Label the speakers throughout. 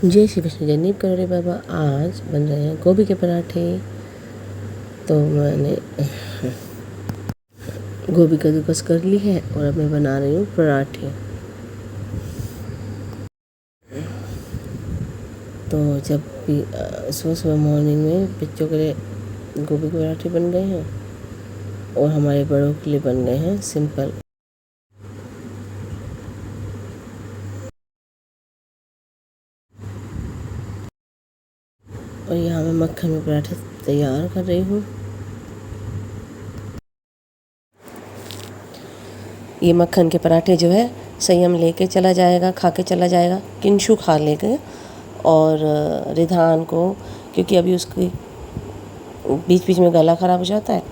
Speaker 1: जय श्री कृष्ण, जय नीम करोड़े बाबा। आज बन रहे हैं गोभी के पराठे। तो मैंने गोभी कद्दूकस कर ली है और अब मैं बना रही हूँ पराठे। तो जब भी सुबह सुबह मॉर्निंग में बच्चों के लिए गोभी के पराठे बन गए हैं और हमारे बड़ों के लिए बन गए हैं सिंपल। और यहाँ मैं मक्खन में पराठे तैयार कर रही हूँ। ये मक्खन के पराठे जो है संयम लेके चला जाएगा, खा के चला जाएगा। किंशु खा लेगा और रिधान को, क्योंकि अभी उसकी बीच बीच में गला ख़राब हो जाता है।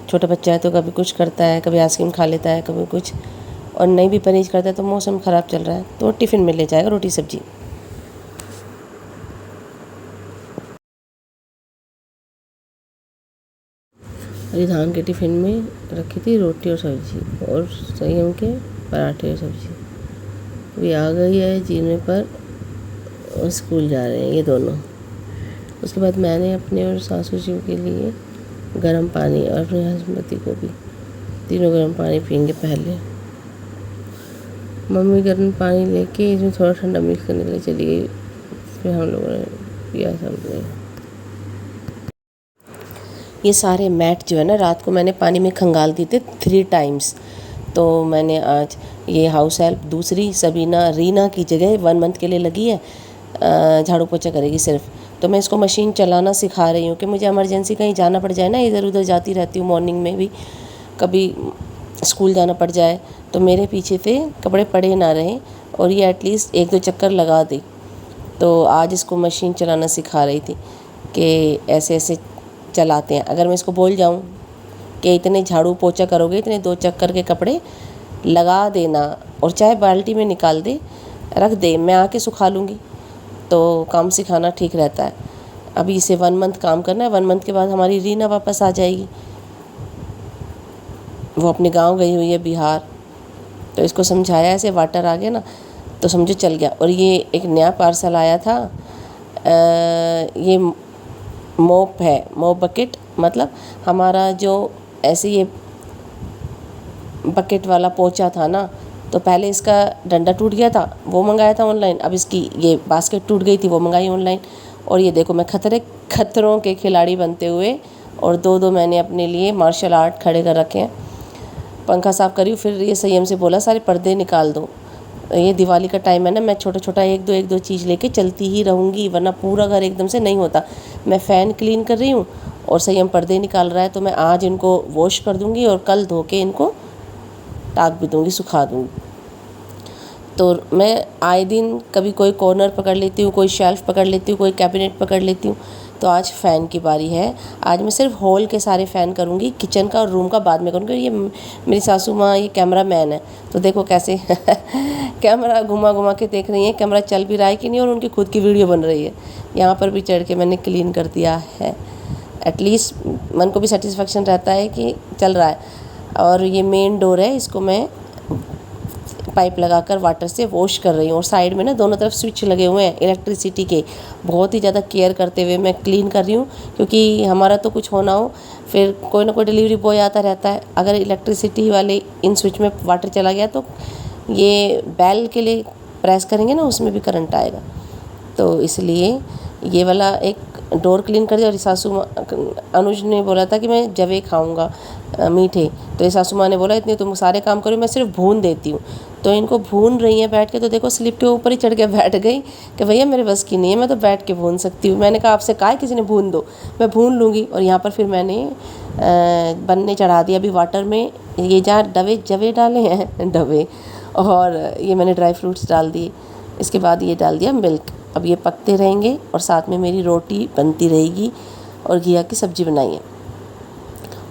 Speaker 1: छोटा बच्चा है तो कभी कुछ करता है, कभी आइसक्रीम खा लेता है, कभी कुछ, और नहीं भी परहेज करता है। तो मौसम ख़राब चल रहा है तो टिफ़िन में ले जाएगा रोटी सब्जी। रिधान के टिफ़िन में रखी थी रोटी और सब्जी और संयम के पराठे और सब्जी। वे आ गई है जीने पर और स्कूल जा रहे हैं ये दोनों। उसके बाद मैंने अपने और सासू जी के लिए गर्म पानी और अपने हस्बैंड को भी, तीनों गर्म पानी पियेंगे पहले। मम्मी गर्म पानी लेके इसमें थोड़ा ठंडा मिक्स करने के लिए चली गई, फिर हम लोगों ने पिया सबने। ये सारे मैट जो है ना रात को मैंने पानी में खंगाल दिए थे 3 टाइम्स। तो मैंने आज ये हाउस हेल्प दूसरी सबीना रीना की जगह 1 मंथ के लिए लगी है, झाड़ू पोछा करेगी सिर्फ। तो मैं इसको मशीन चलाना सिखा रही हूँ कि मुझे इमरजेंसी कहीं जाना पड़ जाए ना, इधर उधर जाती रहती हूँ मॉर्निंग में भी, कभी स्कूल जाना पड़ जाए तो मेरे पीछे से कपड़े पड़े ना रहें और ये एटलीस्ट 1-2 चक्कर लगा दे। तो आज इसको मशीन चलाना सिखा रही थी कि ऐसे ऐसे चलाते हैं। अगर मैं इसको बोल जाऊँ कि इतने झाड़ू पोछा करोगे, इतने 2 चक्कर के कपड़े लगा देना और चाहे बाल्टी में निकाल दे, रख दे, मैं आके सुखा लूँगी, तो काम सिखाना ठीक रहता है। अभी इसे 1 मंथ काम करना है। 1 मंथ के बाद हमारी रीना वापस आ जाएगी, वो अपने गांव गई हुई है बिहार। तो इसको समझाया, ऐसे वाटर आ गया ना तो समझो चल गया। और ये एक नया पार्सल आया था, ये मोप है, मोप बकेट, मतलब हमारा जो ऐसे ये बकेट वाला पोंछा था ना, तो पहले इसका डंडा टूट गया था, वो मंगाया था ऑनलाइन। अब इसकी ये बास्केट टूट गई थी, वो मंगाई ऑनलाइन। और ये देखो मैं खतरों के खिलाड़ी बनते हुए और 2-2 मैंने अपने लिए मार्शल आर्ट खड़े कर रखे हैं। पंखा साफ़ करी, फिर ये संयम से बोला सारे पर्दे निकाल दो। ये दिवाली का टाइम है ना, मैं छोटा छोटा एक दो चीज़ लेके चलती ही रहूँगी, वरना पूरा घर एकदम से नहीं होता। मैं फ़ैन क्लीन कर रही हूँ और संयम पर्दे निकाल रहा है, तो मैं आज इनको वॉश कर दूँगी और कल धो के इनको टाक भी दूँगी, सुखा दूँगी। तो मैं आए दिन कभी कोई कॉर्नर पकड़ लेती हूँ, कोई शेल्फ़ पकड़ लेती हूँ, कोई कैबिनेट पकड़ लेती हूँ। तो आज फ़ैन की बारी है। आज मैं सिर्फ हॉल के सारे फ़ैन करूँगी, किचन का और रूम का बाद में करूँगी। ये मेरी सासू माँ ये कैमरा मैन है, तो देखो कैसे कैमरा घुमा घुमा के देख रही है कैमरा चल भी रहा है कि नहीं, और उनकी खुद की वीडियो बन रही है। यहाँ पर भी चढ़ के मैंने क्लीन कर दिया है, एटलीस्ट मन को भी सेटिस्फेक्शन रहता है कि चल रहा है। और ये मेन डोर है, इसको मैं पाइप लगाकर वाटर से वॉश कर रही हूँ। और साइड में ना दोनों तरफ स्विच लगे हुए हैं इलेक्ट्रिसिटी के, बहुत ही ज़्यादा केयर करते हुए मैं क्लीन कर रही हूँ। क्योंकि हमारा तो कुछ होना हो, फिर कोई ना कोई डिलीवरी बॉय आता रहता है। अगर इलेक्ट्रिसिटी वाले इन स्विच में वाटर चला गया तो ये बेल के लिए प्रेस करेंगे ना, उसमें भी करंट आएगा। तो इसलिए ये वाला एक डोर क्लीन कर दिया। और सासू अनुज ने बोला था कि मैं जवे खाऊंगा मीठे, तो ये सासू माँ ने बोला इतने तुम सारे काम करो, मैं सिर्फ भून देती हूँ। तो इनको भून रही हैं बैठ के, तो देखो स्लिप के ऊपर ही चढ़ के बैठ गई कि भैया मेरे बस की नहीं है, मैं तो बैठ के भून सकती हूँ। मैंने कहा आपसे कहा किसी ने भून दो, मैं भून लूँगी। और यहाँ पर फिर मैंने बनने चढ़ा दिया अभी वाटर में, ये जहाँ जवे डाले हैं डवे, और ये मैंने ड्राई फ्रूट्स डाल दिए। इसके बाद ये डाल दिया मिल्क। अब ये पकते रहेंगे और साथ में मेरी रोटी बनती रहेगी और घिया की सब्ज़ी बनाई है।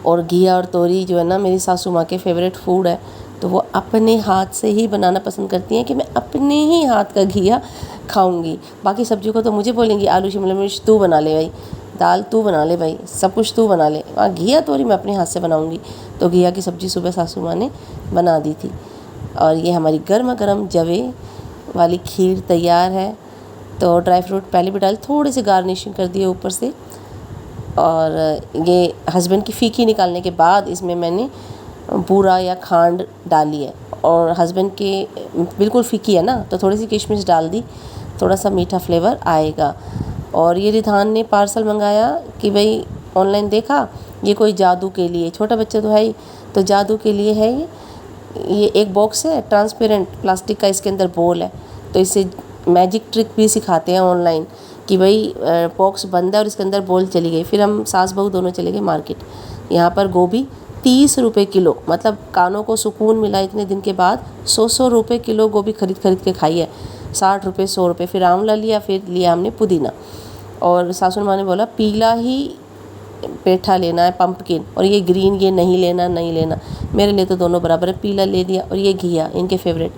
Speaker 1: और घिया और तोरी जो है ना मेरी सासू माँ के फेवरेट फूड है, तो वो अपने हाथ से ही बनाना पसंद करती हैं कि मैं अपने ही हाथ का घिया खाऊंगी। बाकी सब्जियों को तो मुझे बोलेंगी आलू शिमला मिर्च तू बना ले भाई, दाल तू बना ले भाई, सब कुछ तू बना ले, घिया तोरी मैं अपने हाथ से बनाऊंगी। तो घिया की सब्ज़ी सुबह सासू माँ ने बना दी थी। और ये हमारी गर्मा गर्म जवे वाली खीर तैयार है। तो ड्राई फ्रूट पहले भी डाल, थोड़ी सी गार्निशिंग कर दी है ऊपर से। और ये हस्बैंड की फीकी निकालने के बाद इसमें मैंने बूरा या खांड डाली है, और हस्बैंड के बिल्कुल फीकी है ना, तो थोड़ी सी किशमिश डाल दी, थोड़ा सा मीठा फ्लेवर आएगा। और ये रिधान ने पार्सल मंगाया कि भाई ऑनलाइन देखा, ये कोई जादू के लिए, छोटा बच्चा तो है ही, तो जादू के लिए है ये एक बॉक्स है ट्रांसपेरेंट प्लास्टिक का, इसके अंदर बोल है, तो इससे मैजिक ट्रिक भी सिखाते हैं ऑनलाइन कि भाई बॉक्स बंद है और इसके अंदर बॉल चली गई। फिर हम सास बहू दोनों चले गए मार्केट। यहाँ पर गोभी 30 रुपये किलो, मतलब कानों को सुकून मिला इतने दिन के बाद। 100 रुपये किलो गोभी खरीद के खाई है, 60 रुपये 100 रुपये। फिर आंवला लिया, फिर लिया हमने पुदीना। और सासू माँ ने बोला पीला ही पेठा लेना है, पंपकिन, और ये ग्रीन ये नहीं लेना। मेरे लिए तो दोनों बराबर है, पीला ले दिया, और ये घिया इनके फेवरेट।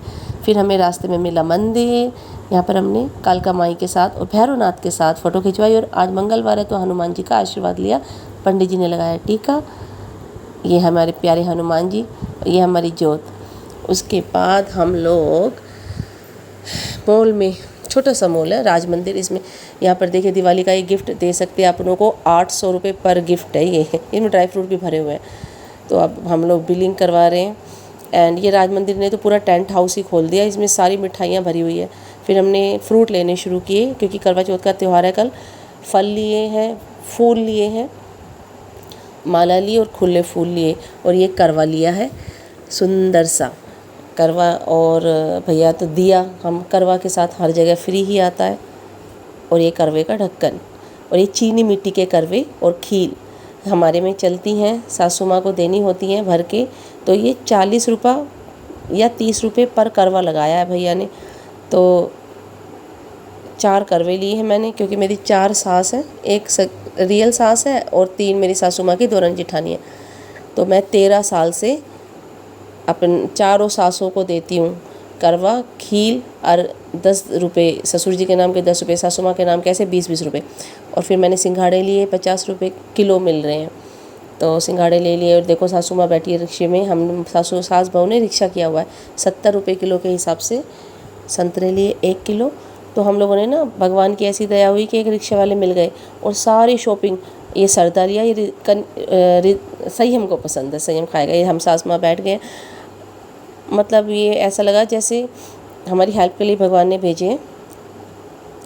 Speaker 1: फिर हमें रास्ते में मिला मंदिर, यहाँ पर हमने कालका माई के साथ और भैरवनाथ के साथ फ़ोटो खिंचवाई। और आज मंगलवार है तो हनुमान जी का आशीर्वाद लिया, पंडित जी ने लगाया टीका। ये हमारे प्यारे हनुमान जी, ये हमारी जोत। उसके बाद हम लोग मॉल में, छोटा सा मॉल है राज मंदिर, इसमें यहाँ पर देखिए दिवाली का एक गिफ्ट दे सकते हैं अपनों को, 800 रुपये पर गिफ्ट है ये, इसमें ड्राई फ्रूट भी भरे हुए हैं। तो अब हम लोग बिलिंग करवा रहे हैं। एंड ये राज मंदिर ने तो पूरा टेंट हाउस ही खोल दिया, इसमें सारी मिठाइयाँ भरी हुई है। फिर हमने फ्रूट लेने शुरू किए क्योंकि करवा चौथ का त्यौहार है कल। फल लिए हैं, फूल लिए हैं, माला लिए और खुले फूल लिए, और ये करवा लिया है सुंदर सा करवा। और भैया तो दिया, हम करवा के साथ हर जगह फ्री ही आता है। और ये करवे का ढक्कन, और ये चीनी मिट्टी के करवे और खील हमारे में चलती हैं, सासू माँ को देनी होती हैं भर के। तो ये 40 रुपये या 30 रुपये पर करवा लगाया है भैया ने। तो 4 करवे लिए हैं मैंने, क्योंकि मेरी 4 सास हैं, एक रियल सास है और 3 मेरी सासू माँ की 2 रंग जेठानी है। तो मैं 13 साल से अपन चारों सासों को देती हूँ करवा, खील, और 10 रुपये ससुर जी के नाम के, 10 रुपये सासू माँ के नाम के, ऐसे 20-20 रुपये। और फिर मैंने सिंघाड़े लिए, 50 रुपये किलो मिल रहे हैं, तो सिंघाड़े ले लिए। और देखो सासू माँ बैठी है रिक्शे में, हम सास बहू ने रिक्शा किया हुआ है। 70 रुपये किलो के हिसाब से संतरे लिए 1 किलो। तो हम लोगों ने ना, भगवान की ऐसी दया हुई कि एक रिक्शे वाले मिल गए, और सारी शॉपिंग, ये सरदा लिया, ये संयम को पसंद है, संयम खाएगा। ये हम सास माँ बैठ गए, मतलब ये ऐसा लगा जैसे हमारी हेल्प के लिए भगवान ने भेजे हैं।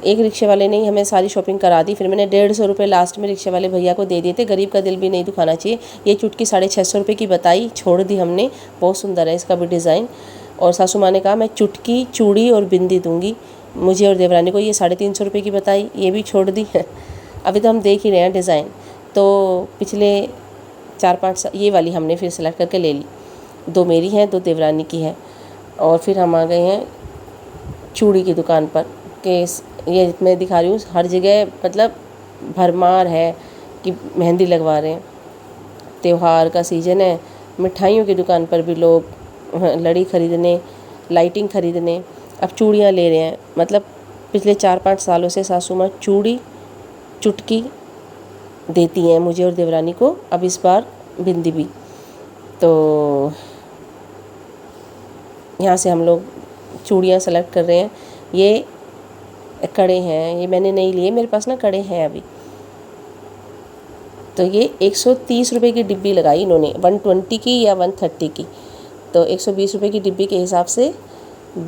Speaker 1: एक रिक्शे वाले ने ही हमें सारी शॉपिंग करा दी। फिर मैंने 150 रुपये लास्ट में रिक्शे वाले भैया को दे दिए थे, गरीब का दिल भी नहीं दुखाना चाहिए। ये चुटकी 650 रुपये की बताई, छोड़ दी हमने, बहुत सुंदर है इसका भी डिज़ाइन। और सासू माँ ने कहा मैं चुटकी, चूड़ी और बिंदी दूंगी मुझे और देवरानी को, ये 350 रुपये की बताई, ये भी छोड़ दी। अभी तो हम देख ही रहे हैं डिज़ाइन। तो पिछले 4-5 साल ये वाली हमने फिर सेलेक्ट करके ले ली, 2 मेरी हैं, 2 देवरानी की है। और फिर हम आ गए हैं चूड़ी की दुकान पर, कि ये मैं दिखा रही हूँ हर जगह, मतलब भरमार है कि मेहंदी लगवा रहे हैं, त्यौहार का सीज़न है। मिठाइयों की दुकान पर भी लोग लड़ी ख़रीदने, लाइटिंग ख़रीदने, अब चूड़ियाँ ले रहे हैं। मतलब पिछले 4-5 सालों से सासू माँ चूड़ी, चुटकी देती हैं मुझे और देवरानी को, अब इस बार बिंदी भी। तो यहाँ से हम लोग चूड़ियाँ सेलेक्ट कर रहे हैं। ये कड़े हैं, ये मैंने नहीं लिए, मेरे पास ना कड़े हैं अभी। तो ये 130 रुपये की डिब्बी लगाई इन्होंने, 120 की या 130 की। तो 120 रुपये की डिब्बी के हिसाब से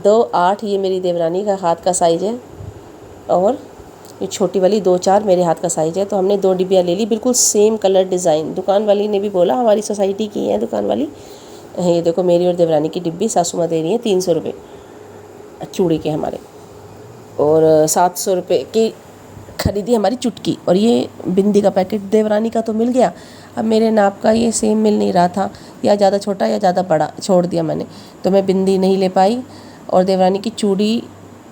Speaker 1: 2-8 ये मेरी देवरानी का हाथ का साइज़ है, और ये छोटी वाली 2-4 मेरे हाथ का साइज़ है। तो हमने 2 डिब्बियाँ ले ली, बिल्कुल सेम कलर डिज़ाइन। दुकान वाली ने भी बोला, हमारी सोसाइटी की है दुकान वाली। ये देखो मेरी और देवरानी की डिब्बी सासू माँ दे रही है 300 रुपये चूड़ी के हमारे, और 700 रुपये की खरीदी हमारी चुटकी। और ये बिंदी का पैकेट देवरानी का तो मिल गया, अब मेरे नाप का ये सेम मिल नहीं रहा था, या ज़्यादा छोटा या ज़्यादा बड़ा छोड़ दिया मैंने, तो मैं बिंदी नहीं ले पाई। और देवरानी की चूड़ी,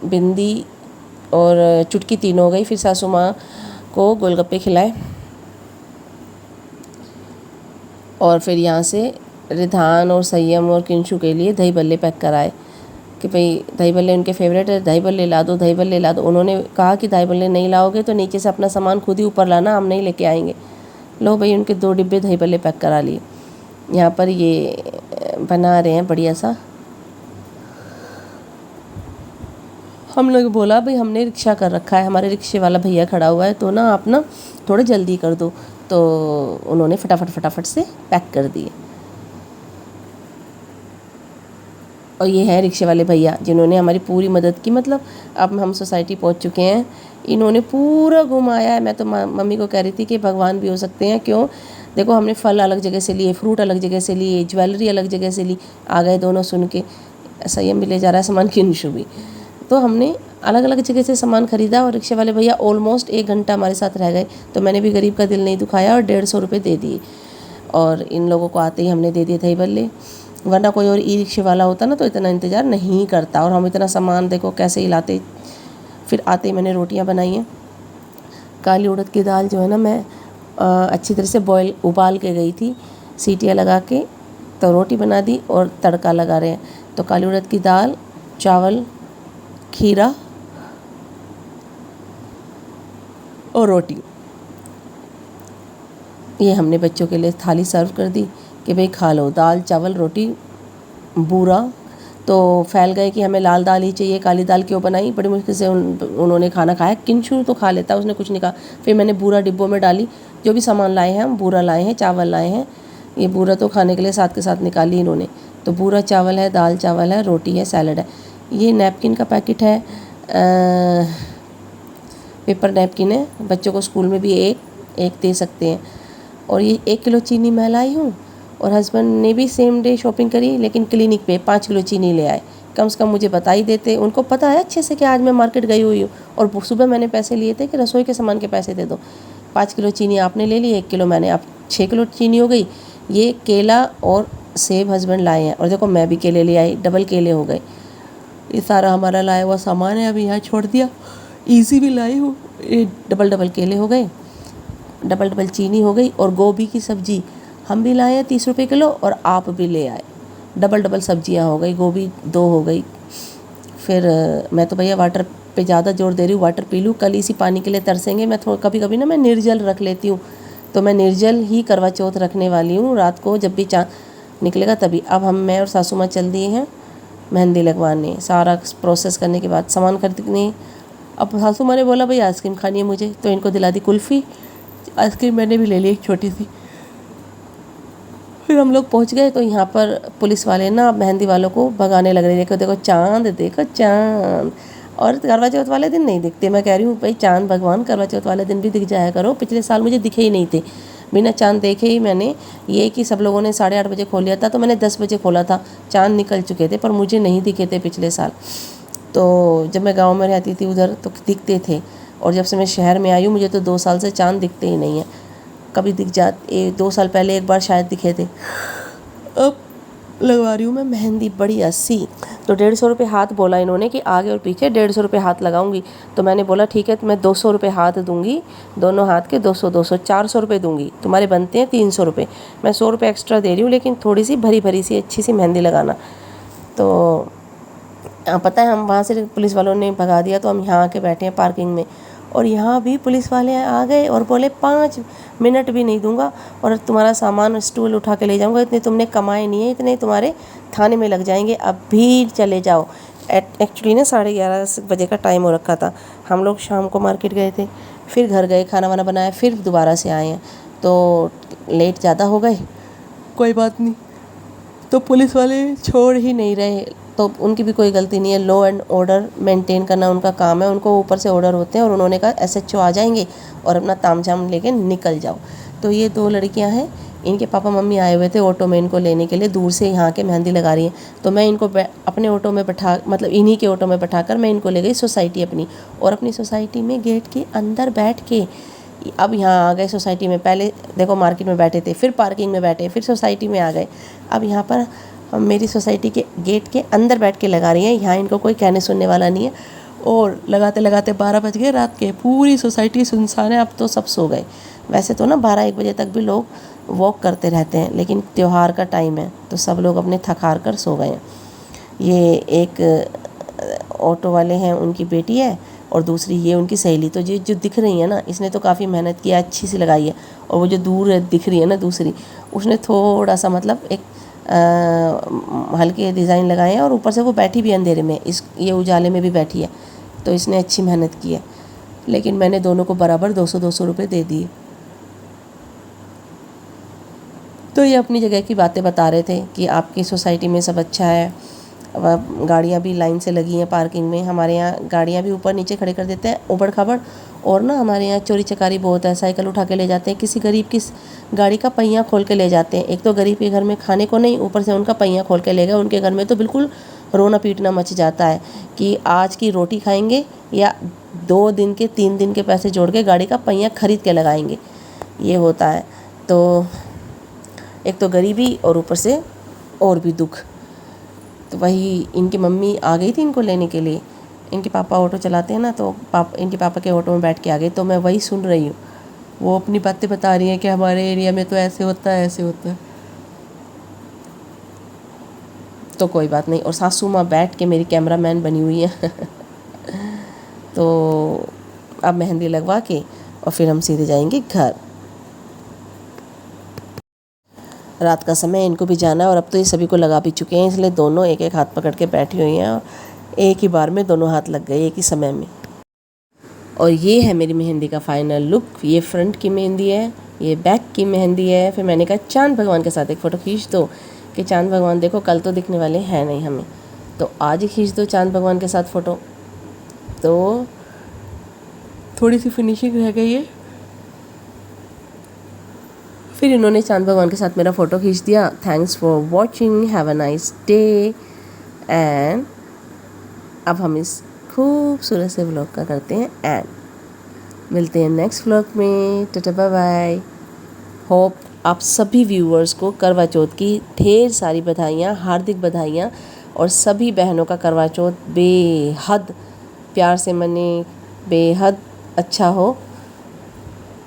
Speaker 1: बिंदी और चुटकी तीनों हो गई। फिर सासू माँ को गोलगप्पे खिलाए, और फिर यहाँ से रिधान और संयम और किंशु के लिए दही बल्ले पैक कराए कि भाई दही बल्ले उनके फेवरेट है, दही बल्ले ला दो, दही बल्ले ला दो। उन्होंने कहा कि दही बल्ले नहीं लाओगे तो नीचे से अपना सामान खुद ही ऊपर लाना, हम नहीं लेके आएंगे। लो भाई, उनके 2 डिब्बे दही बल्ले पैक करा लिए। यहाँ पर ये बना रहे हैं बढ़िया सा हम लोग बोला भाई हमने रिक्शा कर रखा है, हमारे रिक्शे वाला भैया खड़ा हुआ है, तो ना आप ना थोड़ा जल्दी कर दो। तो उन्होंने फटाफट से पैक कर दिए। और ये है रिक्शे वाले भैया जिन्होंने हमारी पूरी मदद की। मतलब अब हम सोसाइटी पहुंच चुके हैं, इन्होंने पूरा घुमाया है। मैं तो मम्मी को कह रही थी कि भगवान भी हो सकते हैं, क्यों देखो हमने फल अलग जगह से लिए, फ्रूट अलग जगह से लिए, ज्वेलरी अलग जगह से ली। आ गए दोनों सुन के संयम भी ले जा रहा है सामान की निशु भी। तो हमने अलग अलग जगह से सामान खरीदा और रिक्शे वाले भैया ऑलमोस्ट 1 घंटा हमारे साथ रह गए। तो मैंने भी गरीब का दिल नहीं दुखाया और 150 रुपये दे दिए। और इन लोगों को आते ही हमने दे दिए थे बल्ले, वरना कोई और ई रिक्शे वाला होता ना तो इतना इंतज़ार नहीं करता। और हम इतना सामान देखो कैसे ही लाते। फिर आते ही मैंने रोटियां बनाई हैं। काली उड़द की दाल जो है ना, मैं अच्छी तरह से उबाल के गई थी, सीटियाँ लगा के, तो रोटी बना दी और तड़का लगा रहे हैं। तो काली उड़द की दाल, चावल, खीरा और रोटी, ये हमने बच्चों के लिए थाली सर्व कर दी कि भाई खा लो। दाल चावल रोटी बूरा। तो फैल गए कि हमें लाल दाल ही चाहिए, काली दाल क्यों बनाई। बड़ी मुश्किल से उन्होंने खाना खाया। किंशु तो खा लेता, उसने कुछ नहीं कहा। फिर मैंने बूरा डिब्बों में डाली, जो भी सामान लाए हैं हम, बूरा लाए हैं, चावल लाए हैं। ये बूरा तो खाने के लिए साथ के साथ निकाली इन्होंने। तो बूरा चावल है, दाल चावल है, रोटी है, सैलड है। ये नैपकिन का पैकेट है, पेपर नैपकिन है। बच्चों को स्कूल में भी एक दे सकते हैं। और ये 1 किलो चीनी मैं लाई हूँ। और हस्बैंड ने भी सेम डे शॉपिंग करी, लेकिन क्लिनिक पे 5 किलो चीनी ले आए। कम से कम मुझे बता ही देते, उनको पता है अच्छे से कि आज मैं मार्केट गई हुई हूँ। और सुबह मैंने पैसे लिए थे कि रसोई के सामान के पैसे दे दो। 5 किलो चीनी आपने ले ली, 1 किलो मैंने, अब 6 किलो चीनी हो गई। ये केला और सेब हस्बैंड लाए हैं। और देखो मैं भी केले ले आई, डबल केले हो गए। ये सारा हमारा लाया हुआ सामान है, अभी यहाँ छोड़ दिया। ईजी भी लाई हूँ, ये डबल केले हो गए, डबल चीनी हो गई। और गोभी की सब्ज़ी हम भी लाए हैं 30 रुपये किलो, और आप भी ले आए। डबल सब्जियां हो गई, गोभी 2 हो गई। फिर मैं तो भैया वाटर पे ज़्यादा जोर दे रही हूँ, वाटर पी लूँ, कल इसी पानी के लिए तरसेंगे। मैं थोड़ा कभी कभी ना मैं निर्जल रख लेती हूँ, तो मैं निर्जल ही करवा चौथ रखने वाली हूँ रात को, जब भी चाँद निकलेगा तभी। अब मैं और सासू माँ चल दिए हैं मेहंदी लगवाने। सारा प्रोसेस करने के बाद सामान खरीदने। अब सासू माँ ने बोला भाई आइसक्रीम खानी है मुझे, तो इनको दिला दी कुल्फ़ी। आइसक्रीम मैंने भी ले ली एक छोटी सी। फिर हम लोग पहुंच गए, तो यहाँ पर पुलिस वाले ना मेहंदी वालों को भगाने लग रहे। देखो देखो चाँद, देखो चाँद। और करवा चौथ वाले दिन नहीं दिखते। मैं कह रही हूँ भाई चाँद भगवान करवा चौथ वाले दिन भी दिख जाया करो। पिछले साल मुझे दिखे ही नहीं थे, बिना चाँद देखे ही मैंने, ये कि सब लोगों ने 8:30 बजे खोल लिया था, तो मैंने 10 बजे खोला था। चाँद निकल चुके थे, पर मुझे नहीं दिखे थे पिछले साल। तो जब मैं गाँव में रहती थी उधर तो दिखते थे, और जब से मैं शहर में आई हूँ मुझे तो 2 साल से चाँद दिखते ही नहीं है। कभी दिख जाते, 2 साल पहले एक बार शायद दिखे थे। अब लगवा रही हूँ मैं मेहंदी बड़ी 80। तो 150 रुपये हाथ बोला इन्होंने कि आगे और पीछे 150 रुपये हाथ लगाऊंगी। तो मैंने बोला ठीक है, तो मैं 200 रुपये हाथ दूंगी, दोनों हाथ के 200 400 रुपये दूंगी। तुम्हारे बनते हैं 300 रुपये, मैं 100 रुपये एक्स्ट्रा दे रही हूँ, लेकिन थोड़ी सी भरी सी अच्छी सी मेहंदी लगाना। तो पता है हम वहाँ से पुलिस वालों ने भगा दिया, तो हम यहाँ आके बैठे हैं पार्किंग में। और यहाँ भी पुलिस वाले आ गए और बोले 5 मिनट भी नहीं दूंगा, और तुम्हारा सामान स्टूल उठा के ले जाऊंगा, इतने तुमने कमाए नहीं है, इतने तुम्हारे थाने में लग जाएंगे, अब भी चले जाओ। एक्चुअली ना 11:30 बजे का टाइम हो रखा था। हम लोग शाम को मार्केट गए थे, फिर घर गए, खाना वाना बनाया, फिर दोबारा से आए हैं, तो लेट ज़्यादा हो गए। कोई बात नहीं, तो पुलिस वाले छोड़ ही नहीं रहे। तो उनकी भी कोई गलती नहीं है, लॉ एंड ऑर्डर मेंटेन करना उनका काम है। उनको ऊपर से ऑर्डर होते हैं, और उन्होंने कहा SHO आ जाएंगे और अपना तामझाम लेके निकल जाओ। तो ये 2 लड़कियां हैं, इनके पापा मम्मी आए हुए थे ऑटो में इनको लेने के लिए, दूर से यहाँ के मेहंदी लगा रही हैं। तो मैं इनको अपने ऑटो में मतलब इन्हीं के ऑटो में बैठाकर मैं इनको ले गई सोसाइटी अपनी। और अपनी सोसाइटी में गेट के अंदर बैठ के अब यहाँ आ गए सोसाइटी में। पहले देखो मार्केट में बैठे थे, फिर पार्किंग में बैठे, फिर सोसाइटी में आ गए। अब यहाँ पर हम मेरी सोसाइटी के गेट के अंदर बैठ के लगा रही हैं। यहाँ इनको कोई कहने सुनने वाला नहीं है। और लगाते लगाते 12 बज गए रात के, पूरी सोसाइटी सुनसान है। अब तो सब सो गए। वैसे तो ना 12-1 बजे तक भी लोग वॉक करते रहते हैं, लेकिन त्यौहार का टाइम है तो सब लोग अपने थक हार कर सो गए हैं। ये एक ऑटो वाले हैं, उनकी बेटी है, और दूसरी ये उनकी सहेली। तो जो दिख रही है ना, इसने तो काफ़ी मेहनत की, अच्छी सी लगाई है। और वो जो दूर है दिख रही है ना दूसरी, उसने थोड़ा सा मतलब एक हल्के डिज़ाइन लगाए हैं, और ऊपर से वो बैठी भी अंधेरे में, ये उजाले में भी बैठी है। तो इसने अच्छी मेहनत की है, लेकिन मैंने दोनों को बराबर 200-200 रुपये दे दिए। तो ये अपनी जगह की बातें बता रहे थे कि आपकी सोसाइटी में सब अच्छा है, गाड़ियाँ भी लाइन से लगी हैं पार्किंग में। हमारे यहाँ गाड़ियाँ भी ऊपर नीचे खड़े कर देते हैं उबड़ खाबड़, और ना हमारे यहाँ चोरी चकारी बहुत है। साइकिल उठा के ले जाते हैं, किसी गरीब की गाड़ी का पहिया खोल के ले जाते हैं। एक तो गरीब के घर में खाने को नहीं, ऊपर से उनका पहिया खोल के ले गए। उनके घर में तो बिल्कुल रोना पीटना मच जाता है कि आज की रोटी खाएंगे या 2 दिन के 3 दिन के पैसे जोड़ के गाड़ी का पहिया खरीद के लगाएंगे, ये होता है। तो एक तो गरीबी और ऊपर से और भी दुख। तो वही इनकी मम्मी आ गई थी इनको लेने के लिए। इनके पापा ऑटो चलाते हैं ना, तो इनके पापा के ऑटो में बैठ के आ गई। तो मैं वही सुन रही हूँ, वो अपनी बातें बता रही हैं कि हमारे एरिया में तो ऐसे होता है, ऐसे होता है। तो कोई बात नहीं। और सासू माँ बैठ के मेरी कैमरामैन बनी हुई है तो अब मेहंदी लगवा के और फिर हम सीधे जाएंगे घर। रात का समय, इनको भी जाना है और अब तो ये सभी को लगा भी चुके हैं, इसलिए दोनों एक एक हाथ पकड़ के बैठी हुई हैं और एक ही बार में दोनों हाथ लग गए एक ही समय में। और ये है मेरी मेहंदी का फाइनल लुक। ये फ्रंट की मेहंदी है, ये बैक की मेहंदी है। फिर मैंने कहा चांद भगवान के साथ एक फ़ोटो खींच दो कि चांद भगवान देखो कल तो दिखने वाले हैं नहीं हमें, तो आज ही खींच दो चांद भगवान के साथ फ़ोटो। तो थोड़ी सी फिनिशिंग रह गई है। फिर इन्होंने चांद भगवान के साथ मेरा फ़ोटो खींच दिया। Thanks for watching, have a nice day. And अब हम इस खूबसूरत से व्लॉग का करते हैं एंड मिलते हैं नेक्स्ट व्लॉग में। Tata bye bye. होप आप सभी व्यूअर्स को करवा चौथ की ढेर सारी बधाइयाँ, हार्दिक बधाइयाँ। और सभी बहनों का करवा चौथ बेहद प्यार से मने, बेहद अच्छा हो।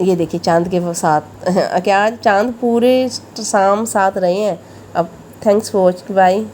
Speaker 1: ये देखिए चांद के साथ क्या आज चांद पूरे शाम साथ रहे हैं। अब थैंक्स फॉर वॉचिंग, बाय।